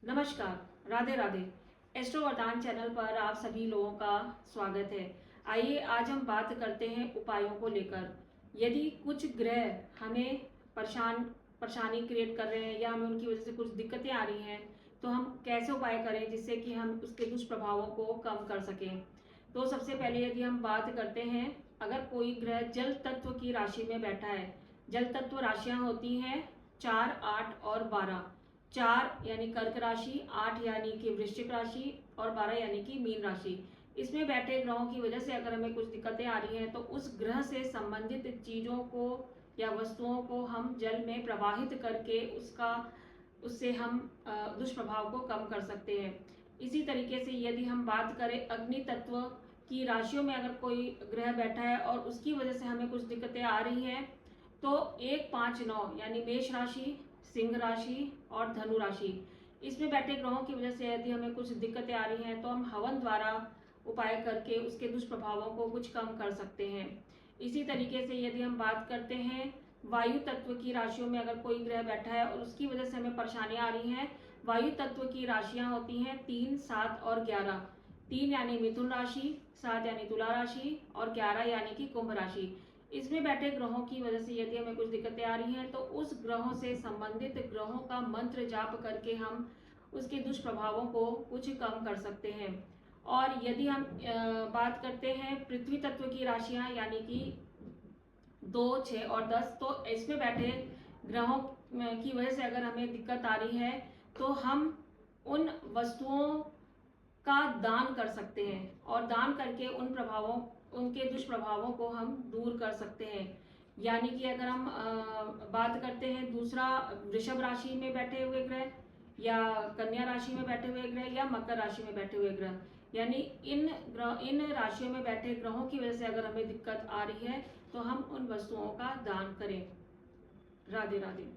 नमस्कार, राधे राधे। एस्ट्रो वरदान चैनल पर आप सभी लोगों का स्वागत है। आइए आज हम बात करते हैं उपायों को लेकर। यदि कुछ ग्रह हमें परेशानी क्रिएट कर रहे हैं या हमें उनकी वजह से कुछ दिक्कतें आ रही हैं, तो हम कैसे उपाय करें जिससे कि हम उसके दुष्प्रभावों को कम कर सकें। तो सबसे पहले यदि हम बात करते हैं, अगर कोई ग्रह जल तत्व की राशि में बैठा है, जल तत्व राशियां होती हैं 4, 8 और 12। 4 यानी कर्क राशि, 8 यानी कि वृश्चिक राशि और 12 यानी कि मीन राशि। इसमें बैठे ग्रहों की वजह से अगर हमें कुछ दिक्कतें आ रही हैं, तो उस ग्रह से संबंधित चीजों को या वस्तुओं को हम जल में प्रवाहित करके उससे हम दुष्प्रभाव को कम कर सकते हैं। इसी तरीके से यदि हम बात करें अग्नि तत्व की राशियों में अगर कोई ग्रह बैठा है और उसकी वजह से हमें कुछ दिक्कतें आ रही हैं, तो 1, 5, 9 यानी मेष राशि, सिंह राशि और धनु राशि, इसमें बैठे ग्रहों की वजह से यदि हमें कुछ दिक्कतें आ रही हैं, तो हम हवन द्वारा उपाय करके उसके दुष्प्रभावों को कुछ कम कर सकते हैं। इसी तरीके से यदि हम बात करते हैं वायु तत्व की राशियों में अगर कोई ग्रह बैठा है और उसकी वजह से हमें परेशानियां आ रही हैं, वायु तत्व की राशियां होती हैं 3, 7 और 11। 3 यानी मिथुन राशि, 7 यानी तुला राशि और 11 यानी कि कुंभ राशि। इसमें बैठे ग्रहों की वजह से यदि हमें कुछ दिक्कतें आ रही हैं, तो उस ग्रहों से संबंधित ग्रहों का मंत्र जाप करके हम उसके दुष्प्रभावों को कुछ कम कर सकते हैं। और यदि हम बात करते हैं पृथ्वी तत्व की राशियां यानी कि 2, 6 और 10, तो इसमें बैठे ग्रहों की वजह से अगर हमें दिक्कत आ रही है, तो हम उन वस्तुओं का दान कर सकते हैं और दान करके उनके दुष्प्रभावों को हम दूर कर सकते हैं। यानी कि अगर हम बात करते हैं दूसरा, वृषभ राशि में बैठे हुए ग्रह या कन्या राशि में बैठे हुए ग्रह या मकर राशि में बैठे हुए ग्रह, यानी इन राशियों में बैठे ग्रहों की वजह से अगर हमें दिक्कत आ रही है, तो हम उन वस्तुओं का दान करें। राधे राधे।